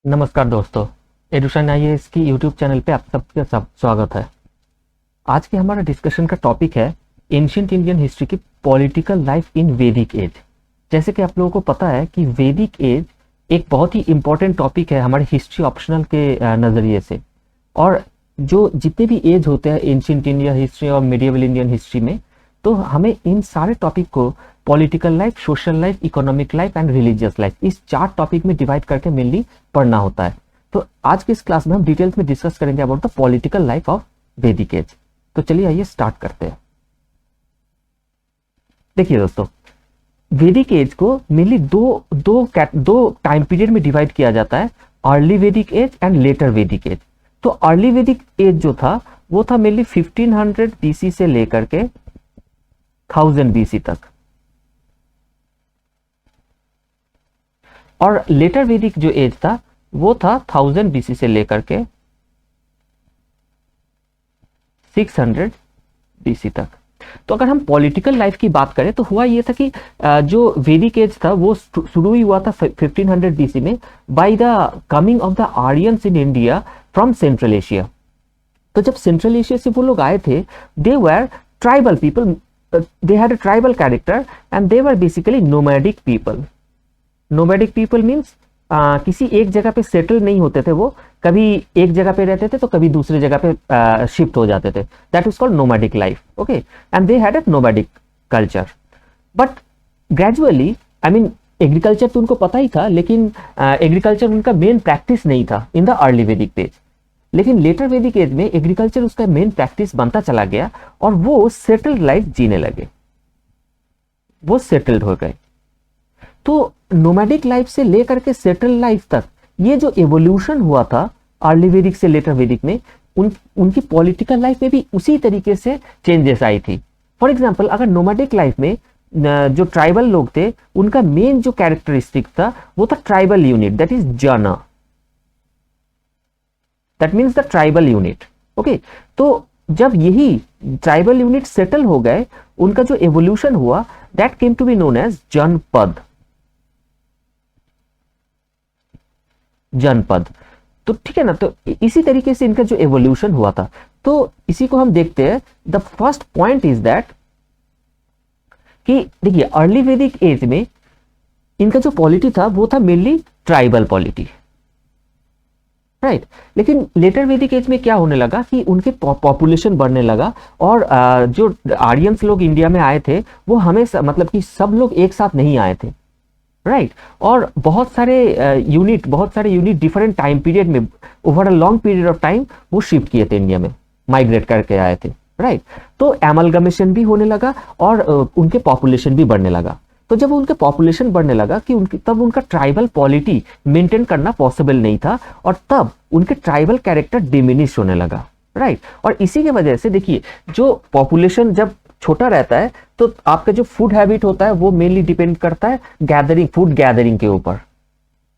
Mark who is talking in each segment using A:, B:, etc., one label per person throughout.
A: नमस्कार दोस्तों। एडुशन आईएएस की यूट्यूब चैनल पे आप सबका स्वागत है। आज के हमारा डिस्कशन का टॉपिक है एंशिएंट इंडियन हिस्ट्री की पॉलिटिकल लाइफ इन वैदिक एज। जैसे कि आप लोगों को पता है कि वैदिक एज एक बहुत ही इंपॉर्टेंट टॉपिक है हमारे हिस्ट्री ऑप्शनल के नज़रिए से। और जो जितने भी एज होते हैं एंशिएंट इंडियन हिस्ट्री और मिडिएवल इंडियन हिस्ट्री में, तो हमें इन सारे टॉपिक को political life, social life, economic life and religious life, इस 4 टॉपिक में डिवाइड करके मेनली पढ़ना होता है। तो आज की इस क्लास में हम डिटेल्स में डिस्कस करेंगे about the political life of वैदिक एज। तो चलिए आइए स्टार्ट करते हैं। देखिए दोस्तों, वैदिक एज को मेनली दो टाइम पीरियड में डिवाइड किया जाता है, अर्ली वैदिक as and later Vedic as. तो अर्ली वैदिक एज जो था वो था मेनली 1500 बीसी से लेकर के 1000 बीसी तक, और लेटर वैदिक जो एज था वो था 1000 बीसी से लेकर के 600 बीसी तक। तो अगर हम पॉलिटिकल लाइफ की बात करें तो हुआ ये था कि जो वैदिक एज था वो शुरू ही हुआ था 1500 बीसी में by the coming of the Aryans in India from Central Asia. तो जब सेंट्रल एशिया से वो लोग आए थे, they were tribal people, they had a tribal character and they were basically nomadic people. Nomadic people means किसी एक जगह पे सेटल नहीं होते थे, वो कभी एक जगह पे रहते थे तो कभी दूसरे जगह पे शिफ्ट हो जाते थे। That is called nomadic life, okay. And they had a nomadic culture. But gradually, I mean, agriculture तो उनको पता ही था, लेकिन एग्रीकल्चर उनका मेन प्रैक्टिस नहीं था इन द अर्ली वैदिक एज। लेकिन लेटर वैदिक एज में एग्रीकल्चर उसका मेन प्रैक्टिस बनता चला गया और वो सेटल्ड लाइफ जीने लगे, वो सेटल्ड हो गए। तो नोमैडिक लाइफ से लेकर के सेटल लाइफ तक ये जो एवोल्यूशन हुआ था अर्ली वैदिक से लेटर वैदिक में, उनकी पॉलिटिकल लाइफ में भी उसी तरीके से चेंजेस आई थी। फॉर एग्जांपल, अगर नोमैडिक लाइफ में जो ट्राइबल लोग थे उनका मेन जो कैरेक्टरिस्टिक था वो था ट्राइबल यूनिट, दैट इज जन, that means the tribal unit, okay. तो जब यही ट्राइबल यूनिट सेटल हो गए, उनका जो एवोल्यूशन हुआ that came to be known as Janapada. Janapada, तो ठीक है ना। तो इसी तरीके से इनका जो एवोल्यूशन हुआ था, तो इसी को हम देखते हैं। The first point is that कि देखिए, अर्ली वैदिक एज में इनका जो पॉलिटी था वो था मेनली ट्राइबल पॉलिटी, राइट। लेकिन लेटर वैदिक एज में क्या होने लगा कि उनके पॉपुलेशन बढ़ने लगा, और जो आर्यंस लोग इंडिया में आए थे वो हमेशा, मतलब कि सब लोग एक साथ नहीं आए थे, राइट। और बहुत सारे यूनिट डिफरेंट टाइम पीरियड में, over a long period of time, वो शिफ्ट किए थे इंडिया में, माइग्रेट करके आए थे, राइट। तो एमलगमेशन भी होने लगा और उनके पॉपुलेशन भी बढ़ने लगा। तो जब उनके पॉपुलेशन बढ़ने लगा कि तब उनका ट्राइबल पॉलिटी मेंटेन करना पॉसिबल नहीं था, और तब उनके ट्राइबल कैरेक्टर डिमिनिश होने लगा, राइट। और इसी की वजह से देखिए, जो पॉपुलेशन जब छोटा रहता है तो आपका जो फूड हैबिट होता है वो मेनली डिपेंड करता है फूड गैदरिंग के ऊपर।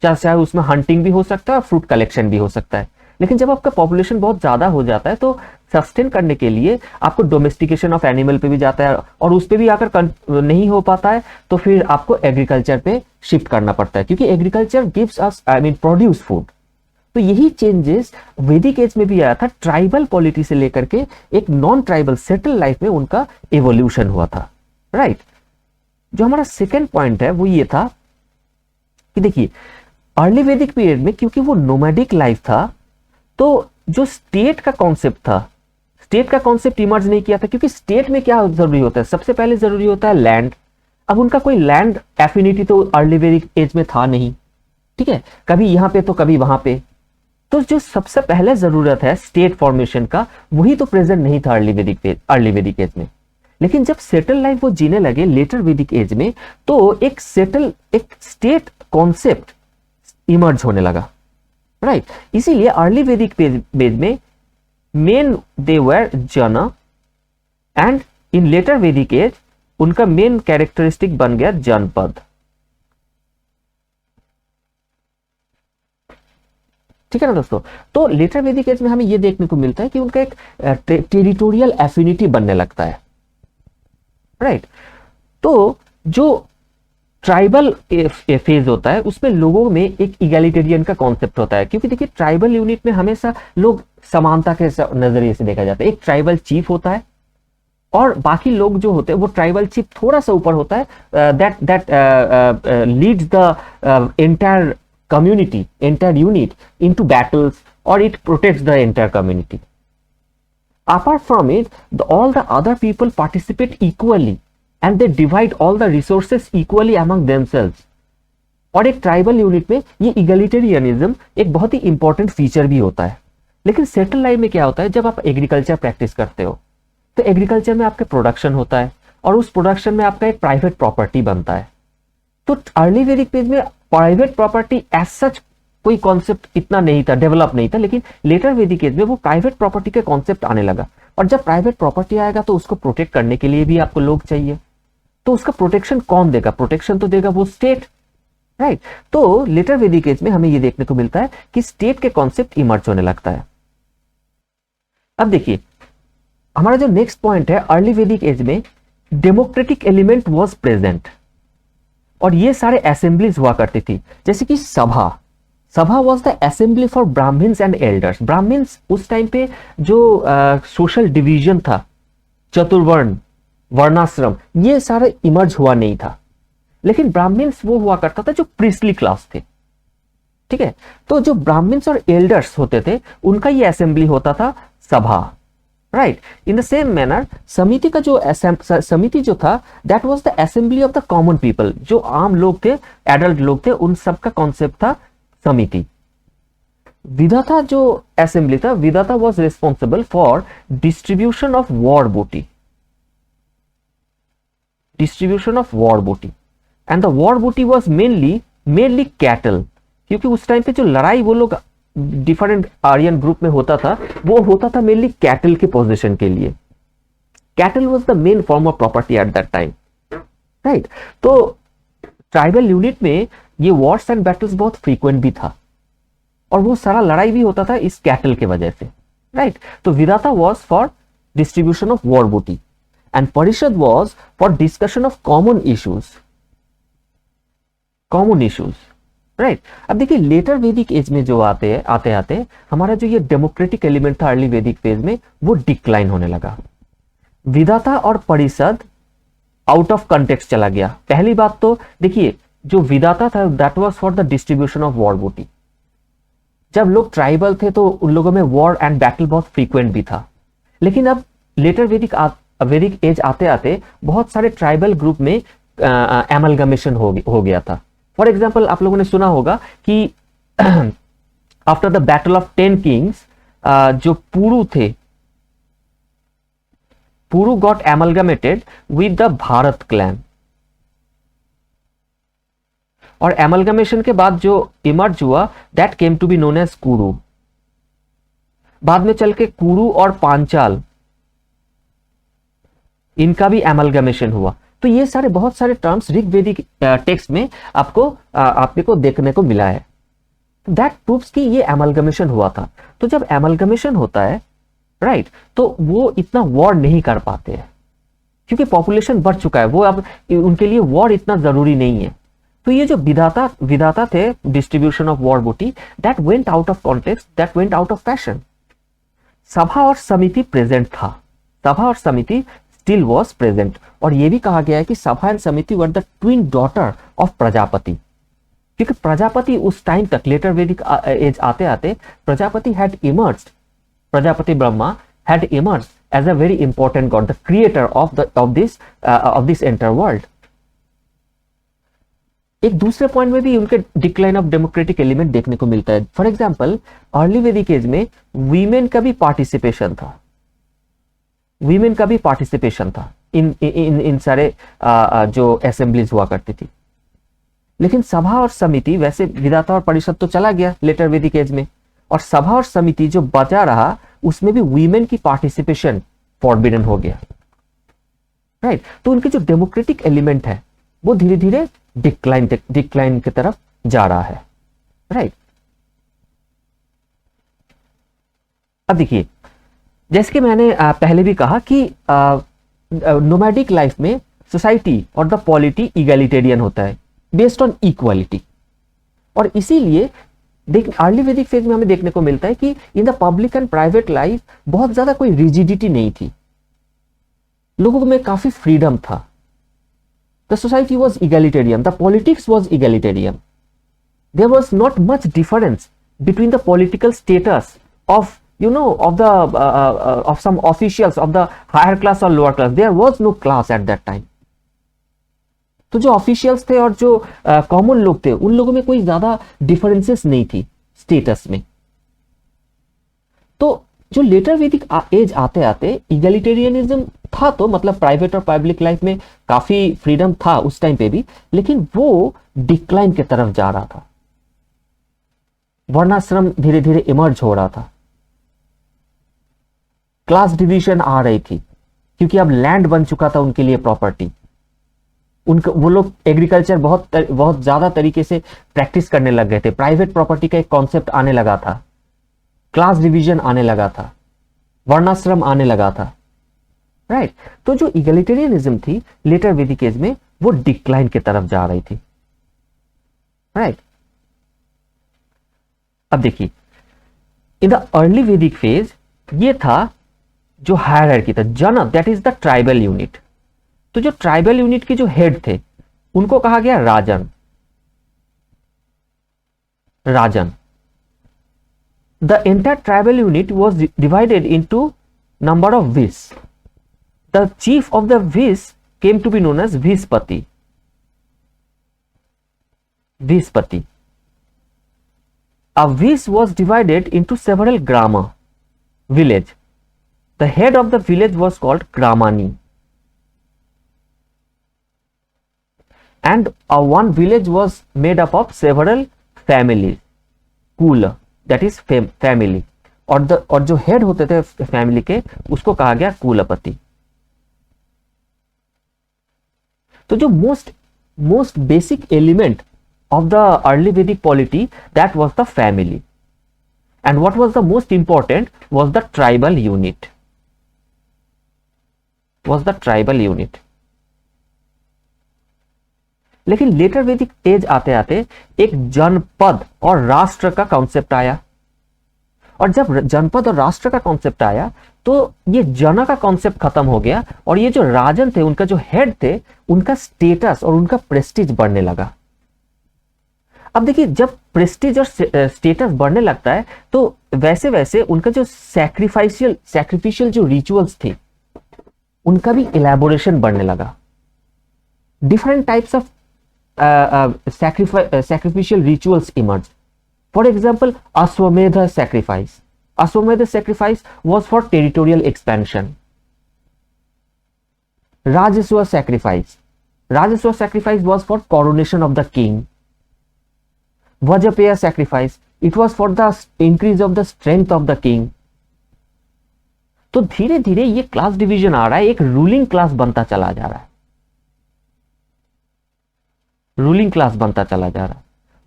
A: चाहे उसमें हंटिंग भी हो सकता है और फ्रूट कलेक्शन भी हो सकता है। लेकिन जब आपका पॉपुलेशन बहुत ज्यादा हो जाता है तो सस्टेन करने के लिए आपको डोमेस्टिकेशन ऑफ एनिमल पे भी जाता है, और उस पे भी आकर नहीं हो पाता है तो फिर आपको एग्रीकल्चर पे शिफ्ट करना पड़ता है, क्योंकि agriculture gives us, I mean, produce food. तो यही चेंजेस वैदिक एज में भी आया था, ट्राइबल पॉलिटी से लेकर के एक नॉन ट्राइबल सेटल लाइफ में उनका एवोल्यूशन हुआ था, राइट। जो हमारा सेकेंड पॉइंट है वो ये था कि देखिए, अर्ली वैदिक पीरियड में क्योंकि वो नोमैडिक लाइफ था, तो जो स्टेट का कॉन्सेप्ट इमर्ज नहीं किया था, क्योंकि स्टेट में क्या जरूरी होता है, सबसे पहले जरूरी होता है लैंड। अब उनका कोई लैंड एफिनिटी तो अर्ली वैदिक एज में था नहीं, ठीक है, कभी यहां पे तो कभी वहां पे। तो जो सबसे पहले जरूरत है स्टेट फॉर्मेशन का, वही तो प्रेजेंट नहीं था अर्ली वैदिक एज में। लेकिन जब सेटल लाइफ वो जीने लगे लेटर वैदिक एज में, तो एक स्टेट कॉन्सेप्ट इमर्ज होने लगा, राइट। इसीलिए अर्ली वैदिक एज में मेन दे वर जन, and in letter Vedic as उनका मेन कैरेक्टरिस्टिक बन गया जनपद, ठीक है ना दोस्तों। तो लेटर वैदिक एज में हमें यह देखने को मिलता है कि उनका एक टेरिटोरियल एफिनिटी बनने लगता है, राइट। तो जो ट्राइबल फेज होता है उसमें लोगों में एक इगैलिटेरियन का कॉन्सेप्ट होता है, क्योंकि देखिए ट्राइबल यूनिट में हमेशा लोग समानता के नजरिए से देखा जाता है। एक ट्राइबल चीफ होता है और बाकी लोग जो होते हैं वो ट्राइबल चीफ थोड़ा सा ऊपर होता है, that that leads the entire community, entire unit into battles, और it protects the entire community. Apart from it, all the other people participate equally and they divide all the resources equally among themselves. और एक tribal unit में ये इगलिटेरियनिज्म एक बहुत ही important feature भी होता है। लेकिन सेटल लाइफ में क्या होता है, जब आप एग्रीकल्चर प्रैक्टिस करते हो तो एग्रीकल्चर में आपके प्रोडक्शन होता है और उस प्रोडक्शन में आपका एक प्राइवेट प्रॉपर्टी बनता है। तो अर्ली वैदिक पेज में प्राइवेट प्रॉपर्टी एज सच कोई कॉन्सेप्ट इतना नहीं था, डेवलप नहीं था, लेकिन लेटर वैदिक एज में वो प्राइवेट प्रॉपर्टी के कॉन्सेप्ट आने लगा। और जब प्राइवेट प्रॉपर्टी आएगा तो उसको प्रोटेक्ट करने के लिए भी आपको लोग चाहिए, तो उसका प्रोटेक्शन कौन देगा? प्रोटेक्शन तो देगा वो स्टेट, राइट। तो लेटर वैदिक एज में हमें ये देखने को मिलता है कि स्टेट के कॉन्सेप्ट इमर्ज होने लगता है। अब देखिए हमारा जो नेक्स्ट पॉइंट है, अर्ली वैदिक एज में डेमोक्रेटिक एलिमेंट वॉज प्रेजेंट, और ये सारे असेंबलीज हुआ करती थी, जैसे कि sabha was the assembly for Brahmins and elders. Brahmins उस टाइम पे जो सोशल डिवीजन था, चतुर्वर्ण, वर्णाश्रम, ये सारे इमर्ज हुआ नहीं था, लेकिन ब्राह्मण्स वो हुआ करता था जो प्रीस्टली क्लास थे, ठीक है। तो जो ब्राह्मण्स और एल्डर्स होते थे उनका ये असेंबली होता था सभा, right. In the same manner समिति का जो समिति जो था that was the assembly of the common people, जो आम लोग थे, एडल्ट लोग थे, उन सब का कॉन्सेप्ट था समिति। विधाता जो असेंबली था, विधाता was responsible for distribution of war बूटी, एंड द वॉर बूटी वाज मेनली कैटल, क्योंकि उस टाइम पे जो लड़ाई वो लोग डिफरेंट आर्यन ग्रुप में होता था वो होता था मेनली कैटल के पोजीशन के लिए। Cattle was the main form of property at that time, right. तो ट्राइबल यूनिट में ये वॉर्स एंड बैटल्स बहुत फ्रीक्वेंट भी था, और वो सारा लड़ाई भी होता था इस कैटल के वजह से, राइट। तो विधाता was for distribution of war बूटी एंड परिषद was for discussion of common issues, right. अब देखिए लेटर वैदिक एज में जो आते हमारा जो ये डेमोक्रेटिक एलिमेंट था अर्ली वैदिक फेज में वो डिक्लाइन होने लगा। विधाता और परिषद आउट ऑफ कंटेक्स्ट चला गया। पहली बात तो देखिए जो विधाता था that was for the distribution of war बूटी। जब लोग ट्राइबल थे तो उन लोगों में वॉर एंड बैटल बहुत फ्रीक्वेंट भी था, लेकिन अब लेटर वैदिक एज आते बहुत सारे ट्राइबल ग्रुप में एमलगमेशन हो गया था। फॉर एग्जाम्पल आप लोगों ने सुना होगा कि after the battle of 10 kings जो पुरु थे, Puru got amalgamated with the Bharata clan, और एमलगमेशन के बाद जो इमर्ज हुआ that came to be known as Kuru. बाद में चल के कुरु और पांचाल इनका भी एमलगमेशन हुआ। तो ये सारे बहुत सारे टर्म्स ऋग्वेदिक टेक्स्ट में आपको देखने को मिला है। दैट प्रूव्स कि ये एमलगमेशन हुआ था। तो जब एमलगमेशन होता है, राइट, तो वो इतना वॉर नहीं कर पाते हैं क्योंकि पॉपुलेशन बढ़ चुका है, वो अब उनके लिए वॉर इतना जरूरी नहीं है। तो ये जो विधाता थे डिस्ट्रीब्यूशन ऑफ वॉर बूटी, that went out of context, that went out of fashion. सभा और समिति प्रेजेंट था, सभा और समिति स्टिल वॉज प्रेजेंट, और यह भी कहा गया है कि sabha and samiti were the twin daughter of Prajapati, क्योंकि प्रजापति उस टाइम तक लेटर वैदिक एज आते Prajapati had emerged, Prajapati Brahma had emerged as a very important god, the creator of this entire world. एक दूसरे पॉइंट में भी उनके डिक्लाइन ऑफ डेमोक्रेटिक एलिमेंट देखने को मिलता है। फॉर एग्जांपल अर्ली वैदिक एज में वीमेन का भी पार्टिसिपेशन था, इन सारे जो असेंबलीज हुआ करती थी। लेकिन सभा और समिति, वैसे विधाता और परिषद तो चला गया लेटर वैदिक एज में, और सभा और समिति जो बचा रहा उसमें भी वीमेन की पार्टिसिपेशन फॉरबिडन हो गया, राइट। तो उनके जो डेमोक्रेटिक एलिमेंट है वो धीरे धीरे डिक्लाइन की तरफ जा रहा है, राइट। अब देखिए जैसे कि मैंने पहले भी कहा कि नोमैडिक लाइफ में सोसाइटी और द पॉलिटी इगैलिटेरियन होता है, बेस्ड ऑन इक्वालिटी। और इसीलिए देख अर्ली वैदिक फेज में हमें देखने को मिलता है कि in the public and private life बहुत ज्यादा कोई रिजिडिटी नहीं थी, लोगों में काफी फ्रीडम था। The society was egalitarian, the politics was egalitarian, there was not much difference between the political status of of some officials of the higher class or lower class. There was no class at that time. तो जो officials थे और जो common लोग थे उन लोगों में कोई ज्यादा डिफरेंसेस नहीं थी स्टेटस में। तो जो लेटर वैदिक एज आते आते इगैलिटेरियनिज्म था, तो मतलब प्राइवेट और पब्लिक लाइफ में काफी फ्रीडम था उस टाइम पे भी, लेकिन वो डिक्लाइन की तरफ जा रहा था। वर्णाश्रम धीरे धीरे इमर्ज हो रहा था, क्लास डिवीजन आ रही थी, क्योंकि अब लैंड बन चुका था उनके लिए प्रॉपर्टी। उनको वो लोग एग्रीकल्चर बहुत ज्यादा तरीके से प्रैक्टिस करने लग गए थे। प्राइवेट प्रॉपर्टी का एक कॉन्सेप्ट आने लगा था, क्लास डिवीजन आने लगा था, वर्णाश्रम आने लगा था, राइट। तो जो इगैलिटेरियनिज्म थी लेटर वैदिक एज में वो डिक्लाइन की तरफ जा रही थी, राइट। अब देखिए in the early Vedic phase ये था जो हायरार्की था, जनक that is the tribal unit. तो जो ट्राइबल यूनिट के जो हेड थे उनको कहा गया rajan. Rajan the entire tribal unit was divided into number of vis. The chief of the vis came to be known as vispati. Vispati. A vis was divided into several grama village. The head of the village was called Gramani, and one village was made up of several families. Kula, that is family. और जो head होते थे family के उसको कहा गया कुलपति। तो जो most basic element of the early Vedic polity, that was the family, and what was the most important was the tribal unit. लेकिन लेटर वैदिक एज आते आते एक जनपद और राष्ट्र का कॉन्सेप्ट आया, और जब जनपद और राष्ट्र का कॉन्सेप्ट आया तो ये जन का कॉन्सेप्ट खत्म हो गया, और ये जो राजन थे उनका जो हेड थे उनका स्टेटस और उनका प्रेस्टीज बढ़ने लगा। अब देखिए जब प्रेस्टीज और स्टेटस बढ़ने लगता है तो वैसे वैसे उनका जो सैक्रिफिशियल जो रिचुअल्स थे उनका भी इलेबोरेशन बढ़ने लगा। Different types of sacrificial rituals emerged. For example, Ashwamedha sacrifice. Ashwamedha sacrifice was for territorial expansion. Rajaswa sacrifice. Rajaswa sacrifice was for coronation of the king. Vajapeya sacrifice. It was for the increase of the strength of the king. तो धीरे धीरे ये class division आ रहा है, एक ruling class बनता चला जा रहा है, रूलिंग क्लास बनता चला जा रहा है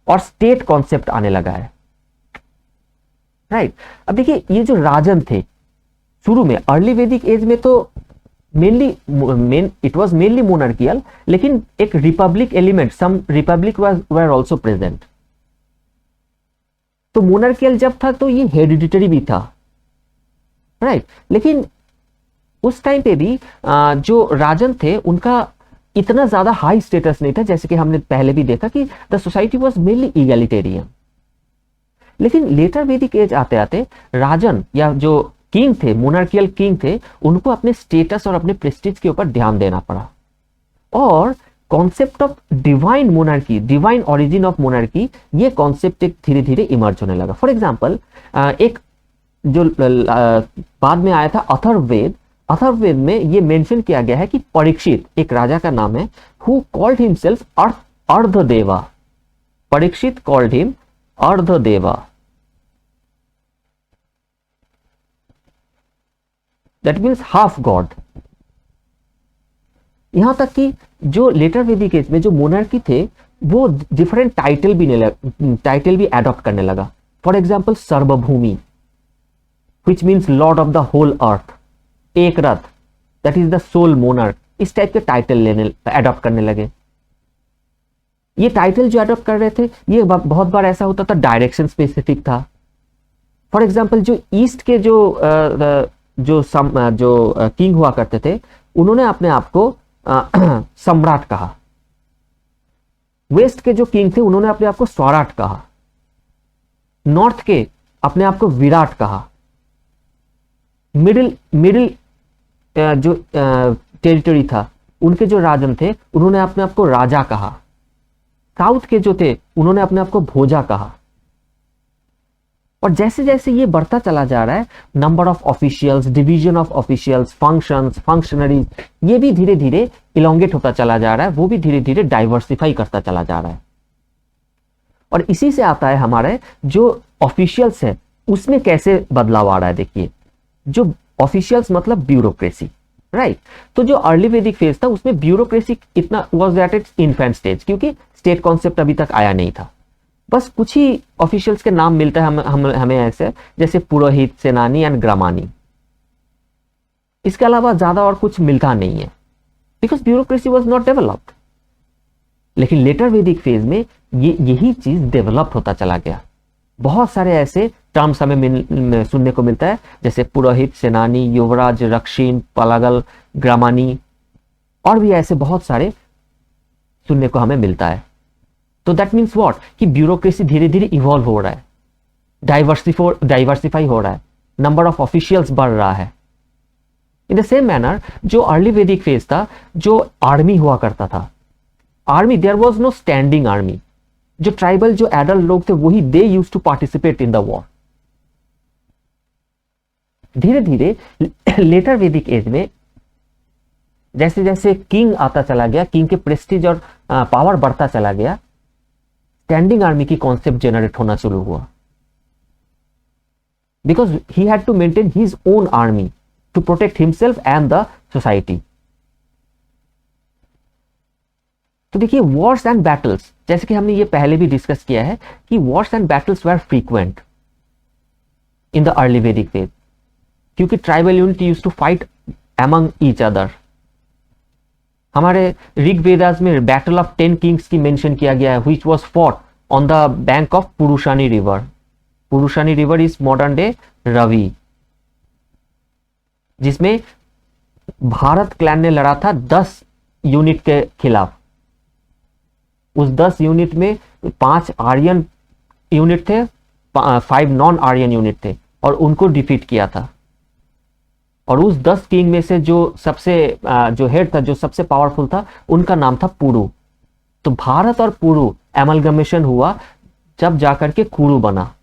A: और स्टेट कॉन्सेप्ट आने लगा है, राइट। अब देखिए ये जो राजन थे शुरू में अर्ली वैदिक एज में तो इट वाज मेनली मोनार्कियल, लेकिन एक republic element, some republic were also present. तो मोनार्कियल जब था तो ये हेरिडिटरी भी था, राइट। लेकिन उस टाइम पे भी जो राजन थे उनका इतना ज्यादा हाई स्टेटस नहीं था, जैसे कि हमने पहले भी देखा कि the society was mainly egalitarian. लेकिन लेटर वैदिक एज आते आते राजन या जो किंग थे, मोनार्कियल किंग थे, उनको अपने स्टेटस और अपने प्रेस्टीज के ऊपर ध्यान देना पड़ा और concept of divine monarchy, divine origin of monarchy, ये कॉन्सेप्ट एक धीरे धीरे इमर्ज होने लगा। फॉर एग्जाम्पल एक जो बाद में आया था अथर्ववेद, अथर्ववेद में ये मेंशन किया गया है कि परीक्षित एक राजा का नाम है, who called himself ardhadeva. Parikshit called him ardhadeva, that means half god. यहां तक कि जो लेटर वैदिक एज में जो मोनार्की थे वो डिफरेंट टाइटल भी एडॉप्ट करने लगा। For example sarvabhumi, which means lord of the whole earth, एक रथ, that is the sole monarch, इस टाइप के टाइटल लेने अडॉप्ट करने लगे। ये टाइटल जो अडॉप्ट कर रहे थे ये बहुत बार ऐसा होता था डायरेक्शन स्पेसिफिक था। फॉर एग्जाम्पल जो ईस्ट के जो किंग हुआ करते थे उन्होंने अपने आप को सम्राट कहा। वेस्ट के जो किंग थे उन्होंने अपने आप को स्वराट कहा। नॉर्थ के अपने आप को विराट कहा। मिडिल मिडिल जो टेरिटरी था उनके जो राजन थे उन्होंने अपने आप को राजा कहा। साउथ के जो थे उन्होंने अपने आप को भोजा कहा। और जैसे जैसे ये बढ़ता चला जा रहा है number of officials, division of officials, functions, functionaries, ये भी धीरे धीरे इलोंगेट होता चला जा रहा है, वो भी धीरे धीरे डाइवर्सिफाई करता चला जा रहा है। और इसी से आता है हमारे जो ऑफिशियल्स है उसमें कैसे बदलाव आ रहा है। देखिए जो ऑफिशियल्स मतलब ब्यूरोक्रेसी, राइट। तो जो अर्ली वैदिक फेज था उसमें ब्यूरोक्रेसी इतना was at it's infant stage, क्योंकि स्टेट कॉन्सेप्ट अभी तक आया नहीं था। बस कुछ ही ऑफिशियल्स के नाम मिलता है हमें ऐसे, जैसे पुरोहित, सेनानी एंड ग्रामानी। इसके अलावा ज्यादा और कुछ मिलता नहीं है, because bureaucracy was not developed. लेकिन लेटर वैदिक फेज में यही चीज डेवलप होता चला गया। बहुत सारे ऐसे टर्म्स हमें सुनने को मिलता है, जैसे पुरोहित, सेनानी, युवराज, रक्षीन, पलागल, ग्रामानी, और भी ऐसे बहुत सारे सुनने को हमें मिलता है। तो दैट मीन्स व्हाट, कि ब्यूरोक्रेसी धीरे धीरे इवॉल्व हो रहा है, डाइवर्सिफाई हो रहा है, नंबर ऑफ ऑफिशियल्स बढ़ रहा है। इन द सेम मैनर जो अर्ली वैदिक फेज था, जो आर्मी हुआ करता था, army, there was no standing army. जो ट्राइबल जो एडल्ट लोग थे वही they use to participate in the war. धीरे धीरे लेटर वैदिक एज में जैसे जैसे किंग आता चला गया, किंग के प्रेस्टीज और पावर बढ़ता चला गया, स्टैंडिंग आर्मी की कॉन्सेप्ट जनरेट होना शुरू हुआ। Because he had to maintain his own army to protect himself and the society. तो देखिए वॉर्स एंड बैटल्स, जैसे कि हमने ये पहले भी डिस्कस किया है कि wars and battles were frequent in the early Vedic phase, क्योंकि tribal unity used to fight among each other. हमारे ऋग वेदास में बैटल ऑफ 10 किंग्स की मेंशन किया गया है, which was fought on the bank of Purushni river. Purushni river is modern day Ravi, जिसमें Bharata clan ने लड़ा था 10 यूनिट के खिलाफ। उस 10 यूनिट में 5 आर्यन यूनिट थे, 5 नॉन आर्यन यूनिट थे, और उनको डिफीट किया था। और उस 10 किंग में से जो सबसे जो हेड था, जो सबसे पावरफुल था, उनका नाम था पुरु। तो भारत और पुरु एमलगमेशन हुआ जब जाकर के कुरु बना।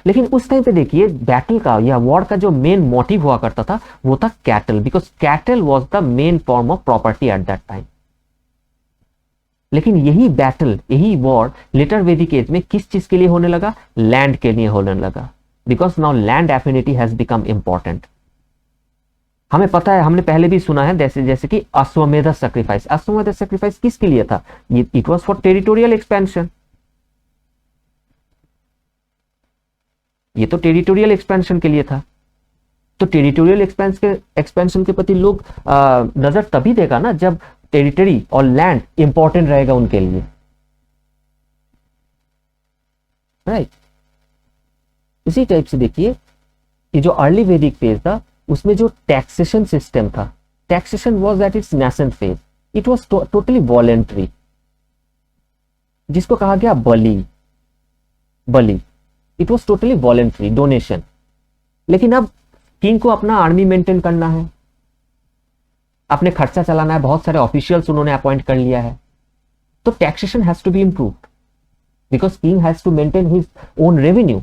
A: लेकिन उस टाइम पे देखिए बैटल का या वॉर का जो मेन मोटिव हुआ करता था वो था cattle, because cattle was the main form of property at that time. लेकिन यही बैटल, यही वॉर लेटर वैदिक एज में किस चीज के लिए होने लगा? लैंड के लिए होने लगा, because now land affinity has become important. हमें पता है, हमने पहले भी सुना है, जैसे कि अश्वमेध सैक्रिफाइस। अश्वमेध सैक्रिफाइस किसके लिए था? It was for territorial expansion. ये तो टेरिटोरियल एक्सपेंशन के लिए था। तो टेरिटोरियल एक्सपेंशन के प्रति लोग नजर तभी देगा ना जब टेरिटरी और लैंड इंपॉर्टेंट रहेगा उनके लिए, राइट। इसी टाइप से देखिए ये जो अर्ली वैदिक फेज था उसमें जो टैक्सेशन सिस्टम था, taxation was at its nascent phase. It was totally voluntary, जिसको कहा गया bali. It was totally voluntary, donation. लेकिन अब किंग को अपना आर्मी मेंटेन करना है, अपने खर्चा चलाना है, बहुत सारे ऑफिशियल्स उन्होंने अपॉइंट कर लिया है, तो taxation has to be improved because king has to maintain his own revenue.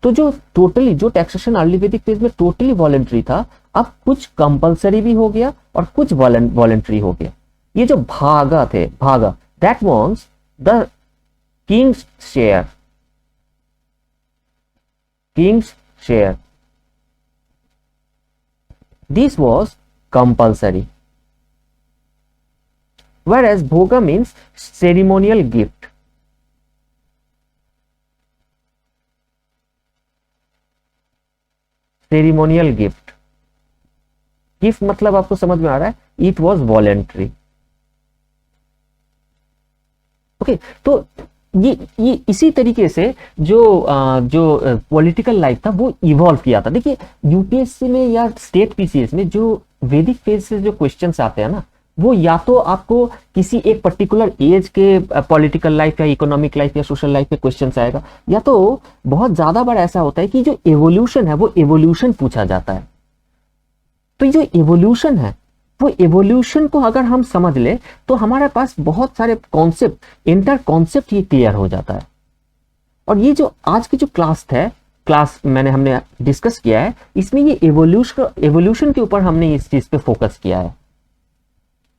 A: तो जो टैक्सेशन अर्ली वैदिक फेज में टोटली वॉलेंट्री था, अब कुछ कंपलसरी भी हो गया और कुछ वॉलेंट्री हो गया। ये जो भागा थे, that was the Kings share, this was compulsory, whereas bhoga means ceremonial gift. ceremonial gift मतलब आपको समझ में आ रहा है, it was voluntary. ओके, तो ये इसी तरीके से जो पॉलिटिकल लाइफ था वो इवॉल्व किया था। देखिए यूपीएससी में या स्टेट पीसीएस में जो वैदिक फेज से जो क्वेश्चंस आते हैं ना, वो या तो आपको किसी एक पर्टिकुलर एज के पॉलिटिकल लाइफ या इकोनॉमिक लाइफ या सोशल लाइफ पे क्वेश्चंस आएगा, या तो बहुत ज्यादा बार ऐसा होता है कि जो एवोल्यूशन है वो एवोल्यूशन पूछा जाता है। तो ये जो एवोल्यूशन है वो एवोल्यूशन को अगर हम समझ ले तो हमारे पास बहुत सारे कॉन्सेप्ट, इंटर कॉन्सेप्ट ये क्लियर हो जाता है। और ये जो आज की जो क्लास हमने डिस्कस किया है, इसमें ये एवोल्यूशन के ऊपर हमने इस चीज पे फोकस किया है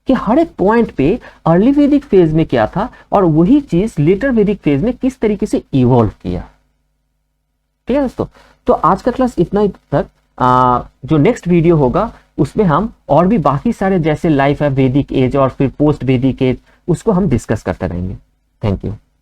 A: कि हर एक पॉइंट पे अर्ली वैदिक फेज में क्या था और वही चीज लेटर वैदिक फेज में किस तरीके से इवॉल्व किया। ठीक है दोस्तों, तो आज का क्लास इतना ही तक। जो नेक्स्ट वीडियो होगा उसमें हम और भी बाकी सारे जैसे लाइफ है वैदिक एज और फिर पोस्ट वैदिक एज, उसको हम डिस्कस करते रहेंगे। Thank you.